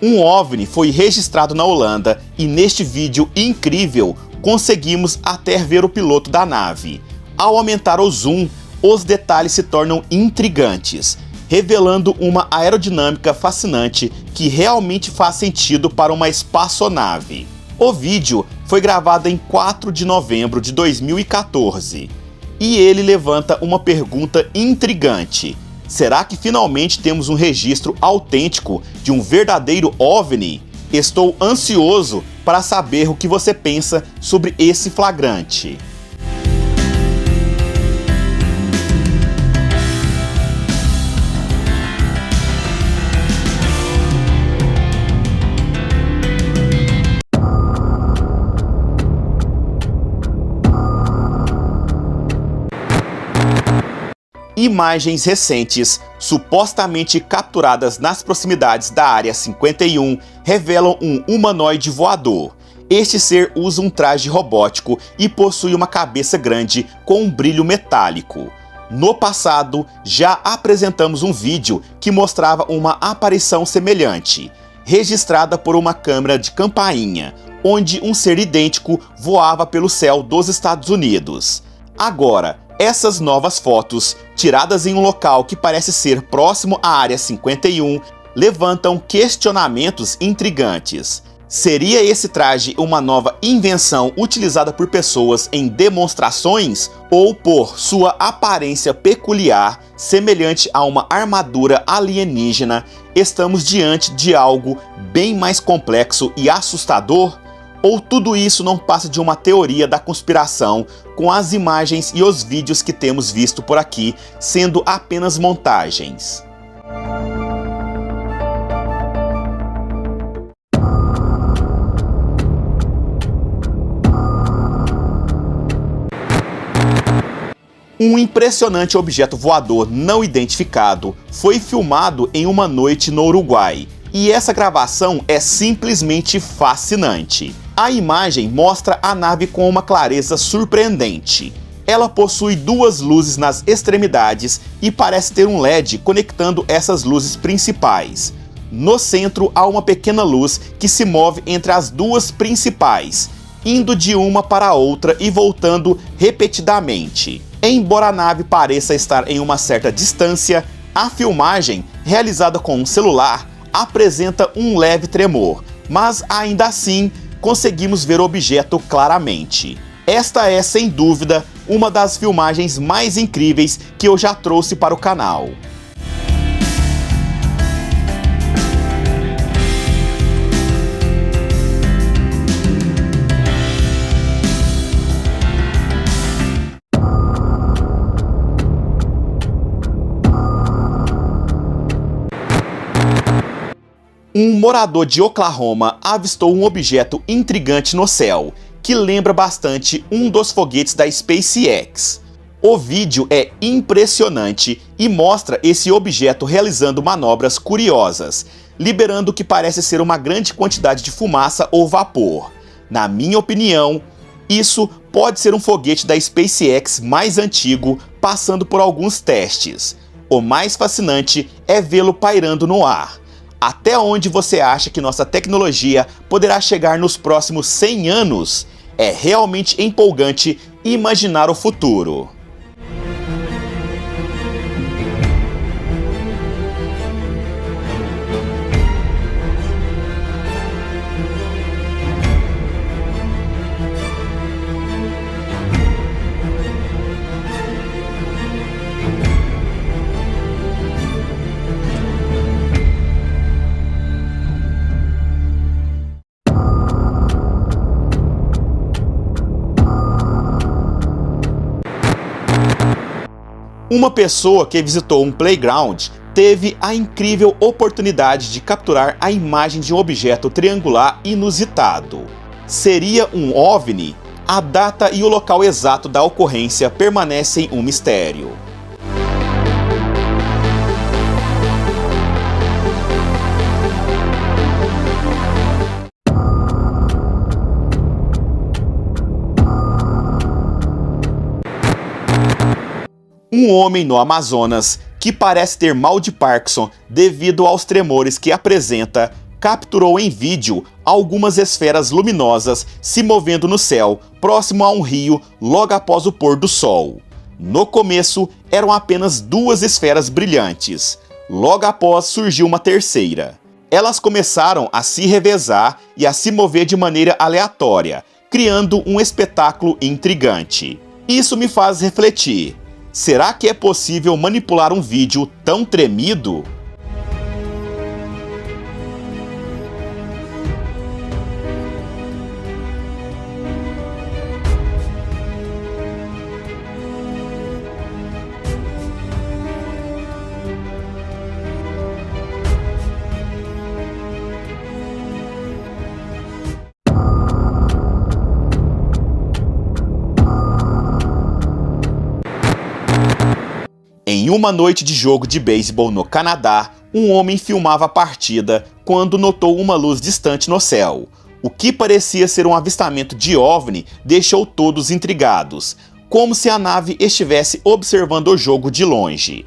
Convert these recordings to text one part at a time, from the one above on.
Um OVNI foi registrado na Holanda e neste vídeo incrível conseguimos até ver o piloto da nave. Ao aumentar o zoom, os detalhes se tornam intrigantes, revelando uma aerodinâmica fascinante que realmente faz sentido para uma espaçonave. O vídeo foi gravado em 4 de novembro de 2014 e ele levanta uma pergunta intrigante. Será que finalmente temos um registro autêntico de um verdadeiro OVNI? Estou ansioso para saber o que você pensa sobre esse flagrante. Imagens recentes, supostamente capturadas nas proximidades da Área 51, revelam um humanoide voador. Este ser usa um traje robótico e possui uma cabeça grande com um brilho metálico. No passado, já apresentamos um vídeo que mostrava uma aparição semelhante, registrada por uma câmera de campainha, onde um ser idêntico voava pelo céu dos Estados Unidos. Agora, essas novas fotos, tiradas em um local que parece ser próximo à Área 51, levantam questionamentos intrigantes. Seria esse traje uma nova invenção utilizada por pessoas em demonstrações ou por sua aparência peculiar, semelhante a uma armadura alienígena, estamos diante de algo bem mais complexo e assustador? Ou tudo isso não passa de uma teoria da conspiração, com as imagens e os vídeos que temos visto por aqui sendo apenas montagens? Um impressionante objeto voador não identificado foi filmado em uma noite no Uruguai, e essa gravação é simplesmente fascinante. A imagem mostra a nave com uma clareza surpreendente. Ela possui duas luzes nas extremidades e parece ter um LED conectando essas luzes principais. No centro há uma pequena luz que se move entre as duas principais, indo de uma para a outra e voltando repetidamente. Embora a nave pareça estar em uma certa distância, a filmagem, realizada com um celular, apresenta um leve tremor, mas ainda assim conseguimos ver o objeto claramente. Esta é, sem dúvida, uma das filmagens mais incríveis que eu já trouxe para o canal. Um morador de Oklahoma avistou um objeto intrigante no céu, que lembra bastante um dos foguetes da SpaceX. O vídeo é impressionante e mostra esse objeto realizando manobras curiosas, liberando o que parece ser uma grande quantidade de fumaça ou vapor. Na minha opinião, isso pode ser um foguete da SpaceX mais antigo passando por alguns testes. O mais fascinante é vê-lo pairando no ar. Até onde você acha que nossa tecnologia poderá chegar nos próximos 100 anos? É realmente empolgante imaginar o futuro. Uma pessoa que visitou um playground teve a incrível oportunidade de capturar a imagem de um objeto triangular inusitado. Seria um OVNI? A data e o local exato da ocorrência permanecem um mistério. Um homem no Amazonas que parece ter mal de Parkinson devido aos tremores que apresenta, capturou em vídeo algumas esferas luminosas se movendo no céu, próximo a um rio, logo após o pôr do sol. No começo, eram apenas 2 esferas brilhantes. Logo após, surgiu uma terceira. Elas começaram a se revezar e a se mover de maneira aleatória, criando um espetáculo intrigante. Isso me faz refletir. Será que é possível manipular um vídeo tão tremido? Em uma noite de jogo de beisebol no Canadá, um homem filmava a partida quando notou uma luz distante no céu. O que parecia ser um avistamento de OVNI deixou todos intrigados, como se a nave estivesse observando o jogo de longe.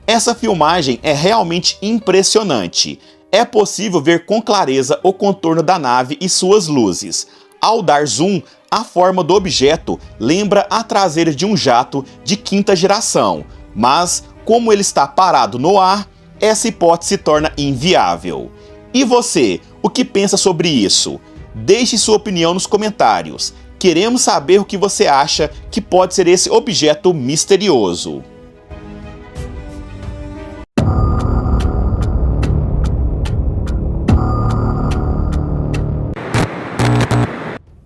Essa filmagem é realmente impressionante. É possível ver com clareza o contorno da nave e suas luzes. Ao dar zoom, a forma do objeto lembra a traseira de um jato de 5ª geração. Mas, como ele está parado no ar, essa hipótese se torna inviável. E você, o que pensa sobre isso? Deixe sua opinião nos comentários. Queremos saber o que você acha que pode ser esse objeto misterioso.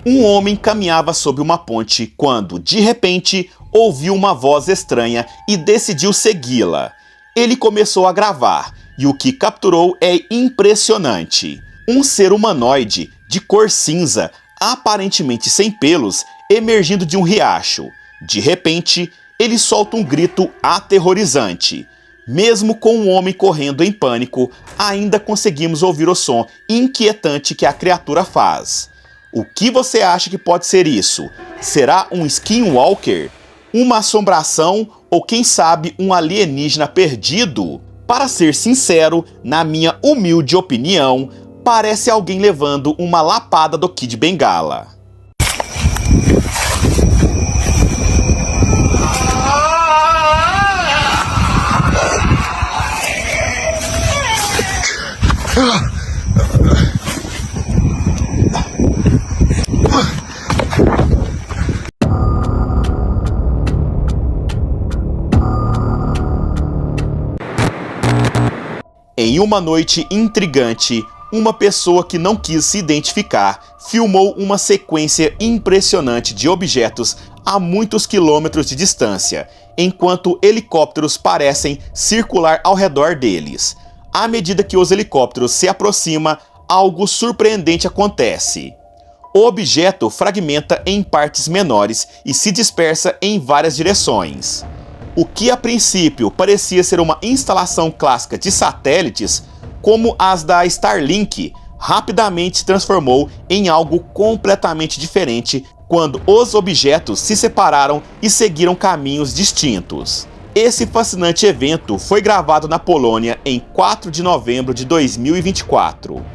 Um homem caminhava sob uma ponte quando, de repente, ouviu uma voz estranha e decidiu segui-la. Ele começou a gravar, e o que capturou é impressionante. Um ser humanoide, de cor cinza, aparentemente sem pelos, emergindo de um riacho. De repente, ele solta um grito aterrorizante. Mesmo com o homem correndo em pânico, ainda conseguimos ouvir o som inquietante que a criatura faz. O que você acha que pode ser isso? Será um skinwalker? Uma assombração ou quem sabe um alienígena perdido? Para ser sincero, na minha humilde opinião, parece alguém levando uma lapada do Kid Bengala. Em uma noite intrigante, uma pessoa que não quis se identificar filmou uma sequência impressionante de objetos a muitos quilômetros de distância, enquanto helicópteros parecem circular ao redor deles. À medida que os helicópteros se aproximam, algo surpreendente acontece. O objeto fragmenta em partes menores e se dispersa em várias direções. O que a princípio parecia ser uma instalação clássica de satélites, como as da Starlink, rapidamente se transformou em algo completamente diferente quando os objetos se separaram e seguiram caminhos distintos. Esse fascinante evento foi gravado na Polônia em 4 de novembro de 2024.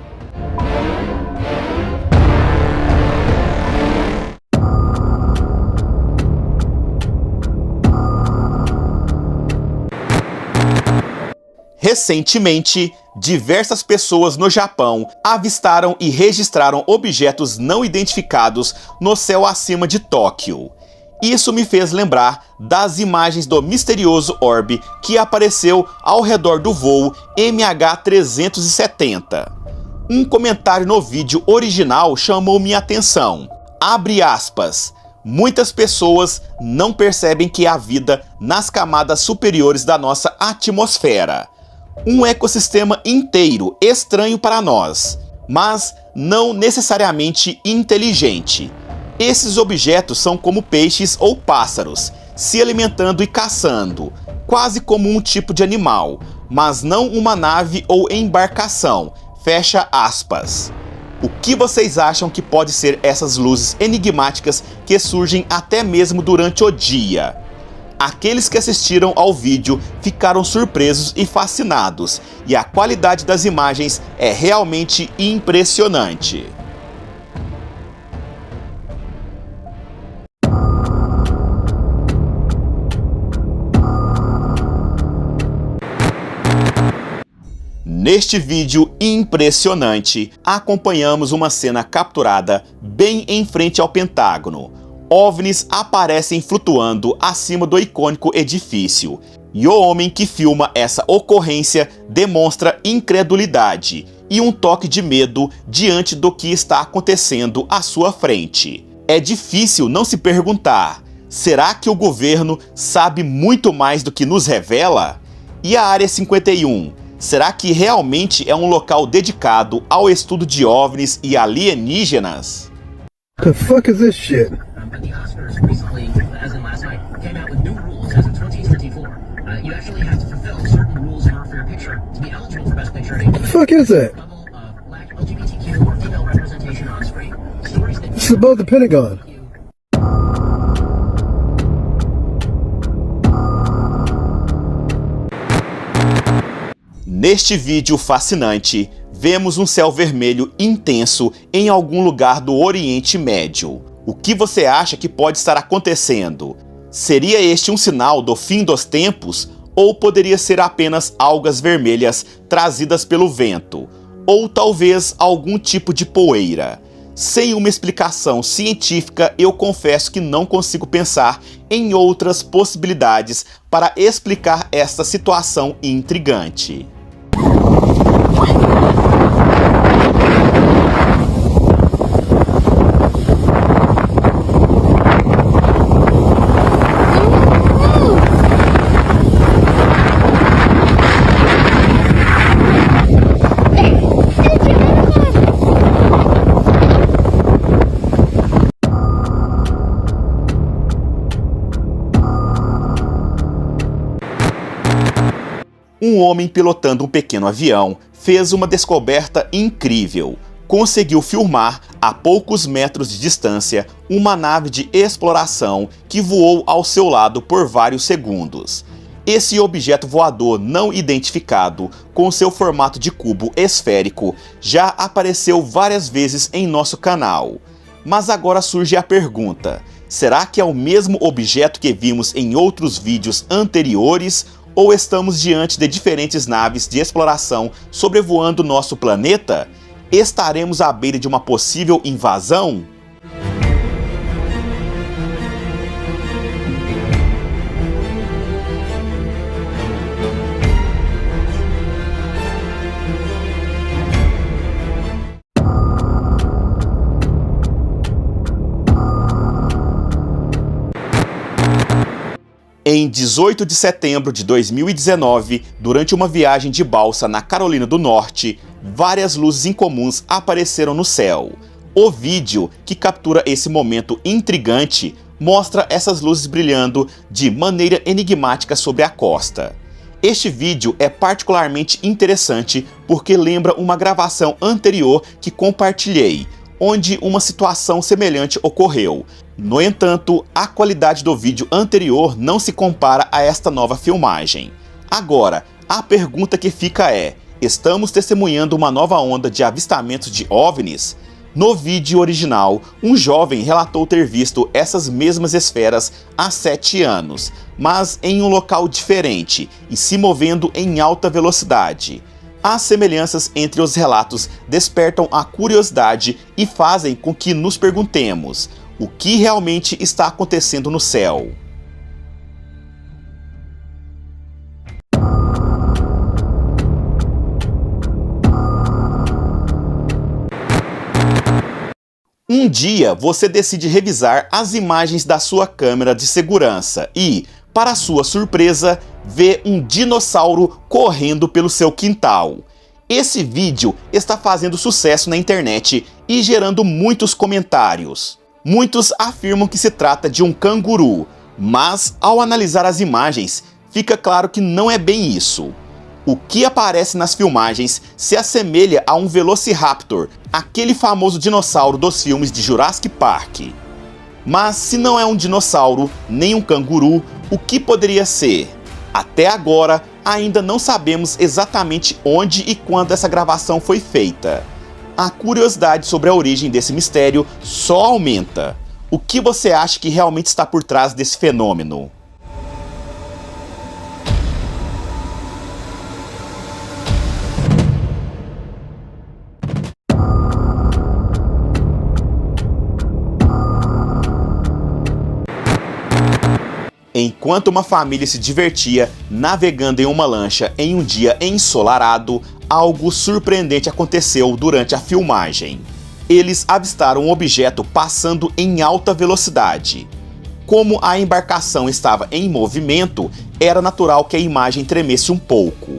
Recentemente, diversas pessoas no Japão avistaram e registraram objetos não identificados no céu acima de Tóquio. Isso me fez lembrar das imagens do misterioso orbe que apareceu ao redor do voo MH370. Um comentário no vídeo original chamou minha atenção. Abre aspas. Muitas pessoas não percebem que há vida nas camadas superiores da nossa atmosfera. Um ecossistema inteiro estranho para nós, mas não necessariamente inteligente. Esses objetos são como peixes ou pássaros, se alimentando e caçando, quase como um tipo de animal, mas não uma nave ou embarcação. Fecha aspas. O que vocês acham que pode ser essas luzes enigmáticas que surgem até mesmo durante o dia? Aqueles que assistiram ao vídeo ficaram surpresos e fascinados, e a qualidade das imagens é realmente impressionante. Neste vídeo impressionante, acompanhamos uma cena capturada bem em frente ao Pentágono. OVNIs aparecem flutuando acima do icônico edifício, e o homem que filma essa ocorrência demonstra incredulidade e um toque de medo diante do que está acontecendo à sua frente. É difícil não se perguntar: será que o governo sabe muito mais do que nos revela? E a Área 51? Será que realmente é um local dedicado ao estudo de OVNIs e alienígenas? The fuck is this shit? But the Oscars recently, as in last night, came out with new rules as of 2024. You actually have to fulfill certain rules in order for your picture to be eligible for Best Picture. What the fuck is that? Level of lack LGBTQ or female representation on screen. Stories that It's above the Pentagon. Neste vídeo fascinante, vemos um céu vermelho intenso em algum lugar do Oriente Médio. O que você acha que pode estar acontecendo? Seria este um sinal do fim dos tempos? Ou poderia ser apenas algas vermelhas trazidas pelo vento? Ou talvez algum tipo de poeira? Sem uma explicação científica, eu confesso que não consigo pensar em outras possibilidades para explicar esta situação intrigante. Um homem pilotando um pequeno avião fez uma descoberta incrível. Conseguiu filmar, a poucos metros de distância, uma nave de exploração que voou ao seu lado por vários segundos. Esse objeto voador não identificado, com seu formato de cubo esférico, já apareceu várias vezes em nosso canal. Mas agora surge a pergunta: será que é o mesmo objeto que vimos em outros vídeos anteriores? Ou estamos diante de diferentes naves de exploração sobrevoando nosso planeta? Estaremos à beira de uma possível invasão? Em 18 de setembro de 2019, durante uma viagem de balsa na Carolina do Norte, várias luzes incomuns apareceram no céu. O vídeo, que captura esse momento intrigante, mostra essas luzes brilhando de maneira enigmática sobre a costa. Este vídeo é particularmente interessante porque lembra uma gravação anterior que compartilhei, onde uma situação semelhante ocorreu. No entanto, a qualidade do vídeo anterior não se compara a esta nova filmagem. Agora, a pergunta que fica é: estamos testemunhando uma nova onda de avistamentos de OVNIs? No vídeo original, um jovem relatou ter visto essas mesmas esferas há 7 anos, mas em um local diferente e se movendo em alta velocidade. As semelhanças entre os relatos despertam a curiosidade e fazem com que nos perguntemos: o que realmente está acontecendo no céu? Um dia você decide revisar as imagens da sua câmera de segurança e, para sua surpresa, vê um dinossauro correndo pelo seu quintal. Esse vídeo está fazendo sucesso na internet e gerando muitos comentários. Muitos afirmam que se trata de um canguru, mas ao analisar as imagens, fica claro que não é bem isso. O que aparece nas filmagens se assemelha a um Velociraptor, aquele famoso dinossauro dos filmes de Jurassic Park. Mas se não é um dinossauro, nem um canguru, o que poderia ser? Até agora, ainda não sabemos exatamente onde e quando essa gravação foi feita. A curiosidade sobre a origem desse mistério só aumenta. O que você acha que realmente está por trás desse fenômeno? Enquanto uma família se divertia navegando em uma lancha em um dia ensolarado, algo surpreendente aconteceu durante a filmagem. Eles avistaram um objeto passando em alta velocidade. Como a embarcação estava em movimento, era natural que a imagem tremesse um pouco.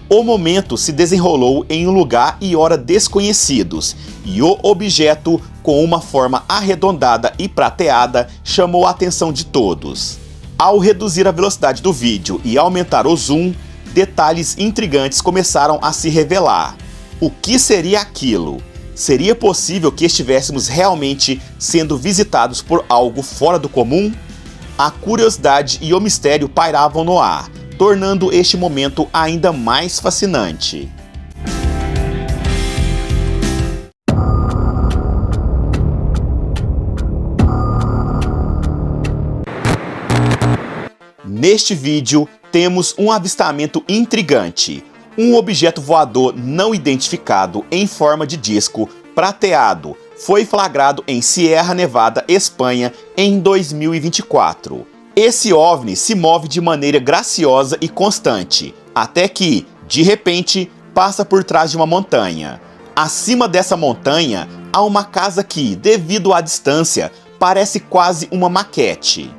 O momento se desenrolou em um lugar e hora desconhecidos, e o objeto, com uma forma arredondada e prateada, chamou a atenção de todos. Ao reduzir a velocidade do vídeo e aumentar o zoom, detalhes intrigantes começaram a se revelar. O que seria aquilo? Seria possível que estivéssemos realmente sendo visitados por algo fora do comum? A curiosidade e o mistério pairavam no ar, tornando este momento ainda mais fascinante. Neste vídeo, temos um avistamento intrigante. Um objeto voador não identificado em forma de disco prateado foi flagrado em Sierra Nevada, Espanha, em 2024. Esse OVNI se move de maneira graciosa e constante, até que, de repente, passa por trás de uma montanha. Acima dessa montanha, há uma casa que, devido à distância, parece quase uma maquete.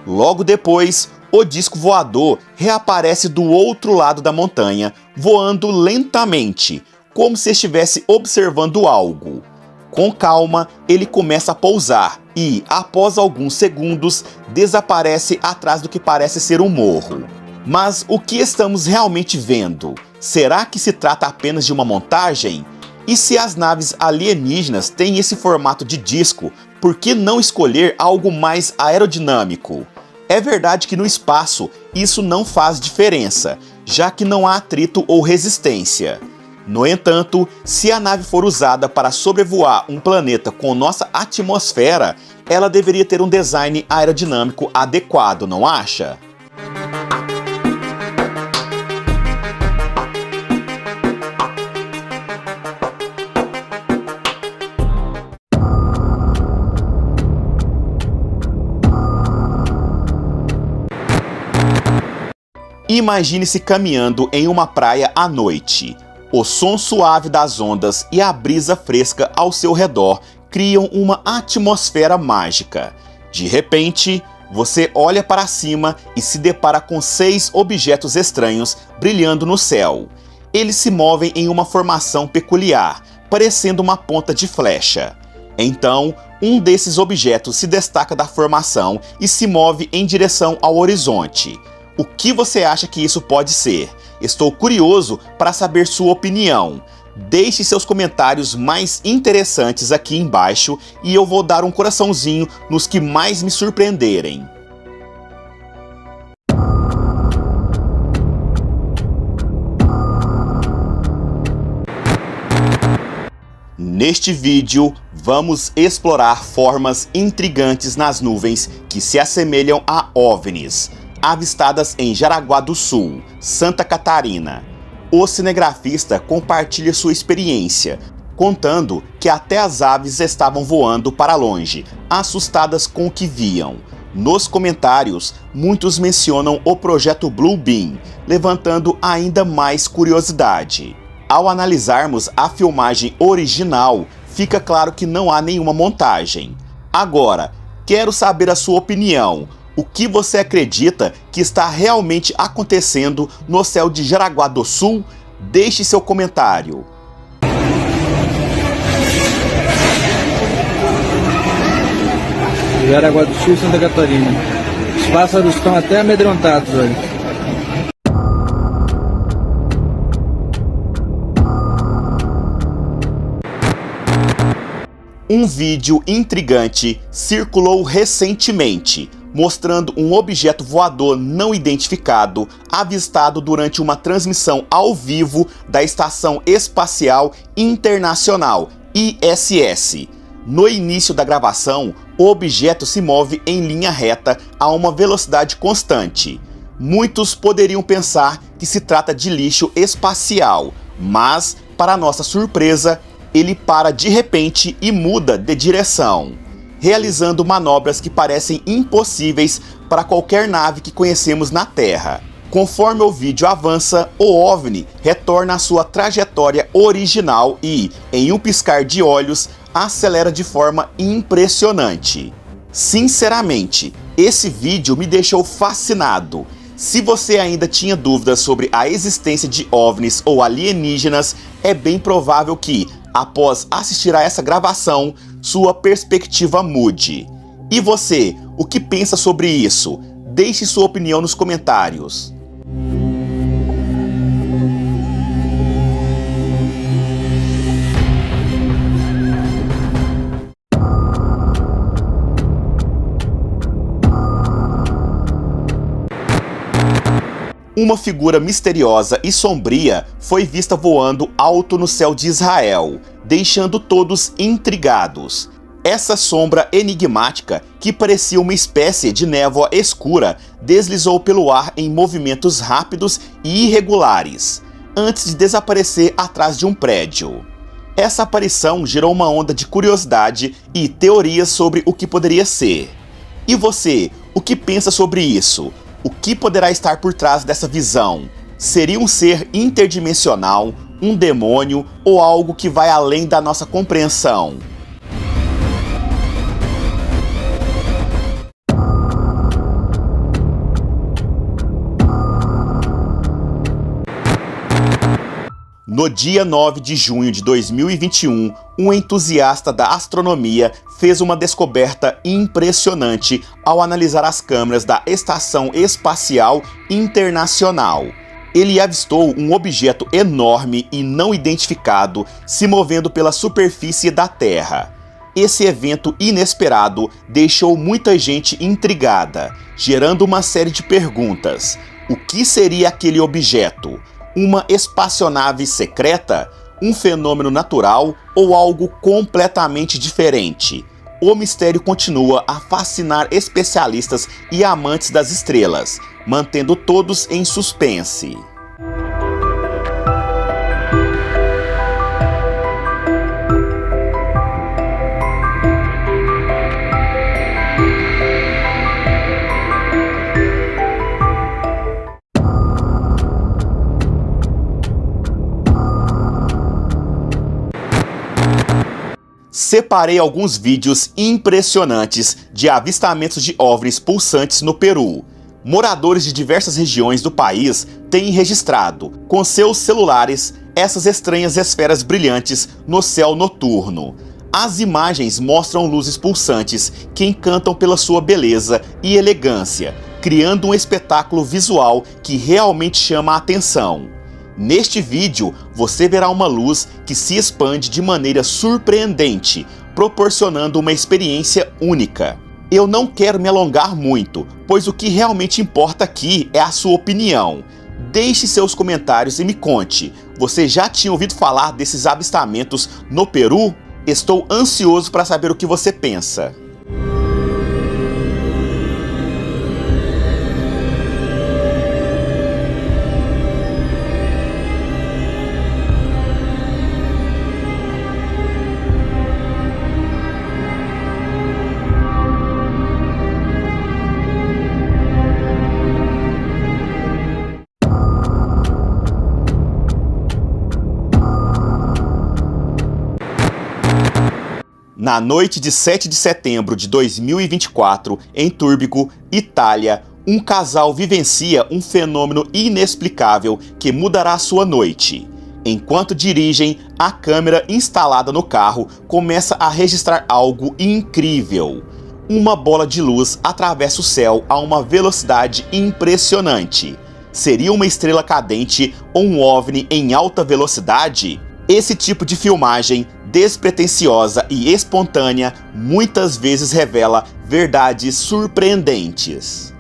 Logo depois, o disco voador reaparece do outro lado da montanha, voando lentamente, como se estivesse observando algo. Com calma, ele começa a pousar e, após alguns segundos, desaparece atrás do que parece ser um morro. Mas o que estamos realmente vendo? Será que se trata apenas de uma montagem? E se as naves alienígenas têm esse formato de disco, por que não escolher algo mais aerodinâmico? É verdade que no espaço isso não faz diferença, já que não há atrito ou resistência. No entanto, se a nave for usada para sobrevoar um planeta com nossa atmosfera, ela deveria ter um design aerodinâmico adequado, não acha? Imagine-se caminhando em uma praia à noite. O som suave das ondas e a brisa fresca ao seu redor criam uma atmosfera mágica. De repente, você olha para cima e se depara com 6 objetos estranhos brilhando no céu. Eles se movem em uma formação peculiar, parecendo uma ponta de flecha. Então, um desses objetos se destaca da formação e se move em direção ao horizonte. O que você acha que isso pode ser? Estou curioso para saber sua opinião. Deixe seus comentários mais interessantes aqui embaixo e eu vou dar um coraçãozinho nos que mais me surpreenderem. Neste vídeo, vamos explorar formas intrigantes nas nuvens que se assemelham a OVNIs, avistadas em Jaraguá do Sul, Santa Catarina. O cinegrafista compartilha sua experiência, contando que até as aves estavam voando para longe, assustadas com o que viam. Nos comentários, muitos mencionam o projeto Blue Beam, levantando ainda mais curiosidade. Ao analisarmos a filmagem original, fica claro que não há nenhuma montagem. Agora, quero saber a sua opinião. O que você acredita que está realmente acontecendo no céu de Jaraguá do Sul? Deixe seu comentário. Jaraguá do Sul, Santa Catarina. Os pássaros estão até amedrontados, olha. Um vídeo intrigante circulou recentemente, mostrando um objeto voador não identificado avistado durante uma transmissão ao vivo da Estação Espacial Internacional, ISS. No início da gravação, o objeto se move em linha reta a uma velocidade constante. Muitos poderiam pensar que se trata de lixo espacial, mas, para nossa surpresa, ele para de repente e muda de direção, realizando manobras que parecem impossíveis para qualquer nave que conhecemos na Terra. Conforme o vídeo avança, o OVNI retorna à sua trajetória original e, em um piscar de olhos, acelera de forma impressionante. Sinceramente, esse vídeo me deixou fascinado. Se você ainda tinha dúvidas sobre a existência de OVNIs ou alienígenas, é bem provável que, após assistir a essa gravação, sua perspectiva mude. E você, o que pensa sobre isso? Deixe sua opinião nos comentários. Uma figura misteriosa e sombria foi vista voando alto no céu de Israel, deixando todos intrigados. Essa sombra enigmática, que parecia uma espécie de névoa escura, deslizou pelo ar em movimentos rápidos e irregulares, antes de desaparecer atrás de um prédio. Essa aparição gerou uma onda de curiosidade e teorias sobre o que poderia ser. E você, o que pensa sobre isso? O que poderá estar por trás dessa visão? Seria um ser interdimensional, um demônio ou algo que vai além da nossa compreensão? No dia 9 de junho de 2021, um entusiasta da astronomia fez uma descoberta impressionante ao analisar as câmeras da Estação Espacial Internacional. Ele avistou um objeto enorme e não identificado se movendo pela superfície da Terra. Esse evento inesperado deixou muita gente intrigada, gerando uma série de perguntas. O que seria aquele objeto? Uma espaçonave secreta? Um fenômeno natural ou algo completamente diferente? O mistério continua a fascinar especialistas e amantes das estrelas, mantendo todos em suspense. Separei alguns vídeos impressionantes de avistamentos de OVNIs pulsantes no Peru. Moradores de diversas regiões do país têm registrado, com seus celulares, essas estranhas esferas brilhantes no céu noturno. As imagens mostram luzes pulsantes que encantam pela sua beleza e elegância, criando um espetáculo visual que realmente chama a atenção. Neste vídeo, você verá uma luz que se expande de maneira surpreendente, proporcionando uma experiência única. Eu não quero me alongar muito, pois o que realmente importa aqui é a sua opinião. Deixe seus comentários e me conte, você já tinha ouvido falar desses avistamentos no Peru? Estou ansioso para saber o que você pensa. Na noite de 7 de setembro de 2024, em Turbigo, Itália, um casal vivencia um fenômeno inexplicável que mudará sua noite. Enquanto dirigem, a câmera instalada no carro começa a registrar algo incrível. Uma bola de luz atravessa o céu a uma velocidade impressionante. Seria uma estrela cadente ou um OVNI em alta velocidade? Esse tipo de filmagem despretensiosa e espontânea, muitas vezes revela verdades surpreendentes.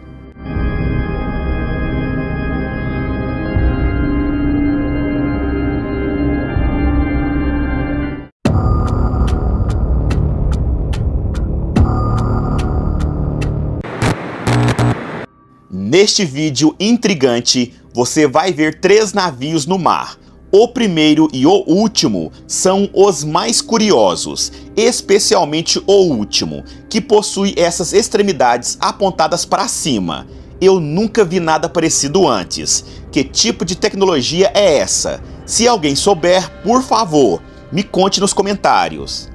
Neste vídeo intrigante, você vai ver 3 navios no mar. O primeiro e o último são os mais curiosos, especialmente o último, que possui essas extremidades apontadas para cima. Eu nunca vi nada parecido antes. Que tipo de tecnologia é essa? Se alguém souber, por favor, me conte nos comentários.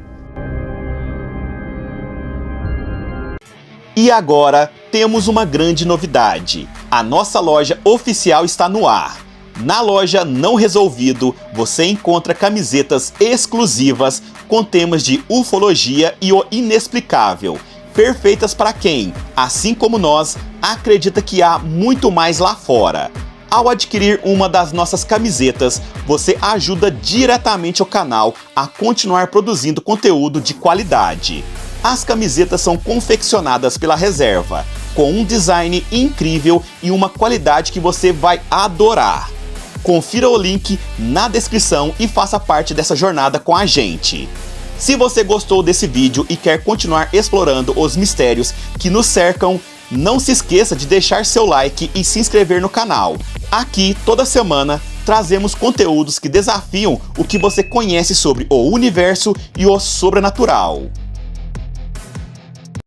E agora temos uma grande novidade. A nossa loja oficial está no ar. Na loja Não Resolvido, você encontra camisetas exclusivas com temas de ufologia e o inexplicável, perfeitas para quem, assim como nós, acredita que há muito mais lá fora. Ao adquirir uma das nossas camisetas, você ajuda diretamente o canal a continuar produzindo conteúdo de qualidade. As camisetas são confeccionadas pela Reserva, com um design incrível e uma qualidade que você vai adorar. Confira o link na descrição e faça parte dessa jornada com a gente. Se você gostou desse vídeo e quer continuar explorando os mistérios que nos cercam, não se esqueça de deixar seu like e se inscrever no canal. Aqui, toda semana, trazemos conteúdos que desafiam o que você conhece sobre o universo e o sobrenatural.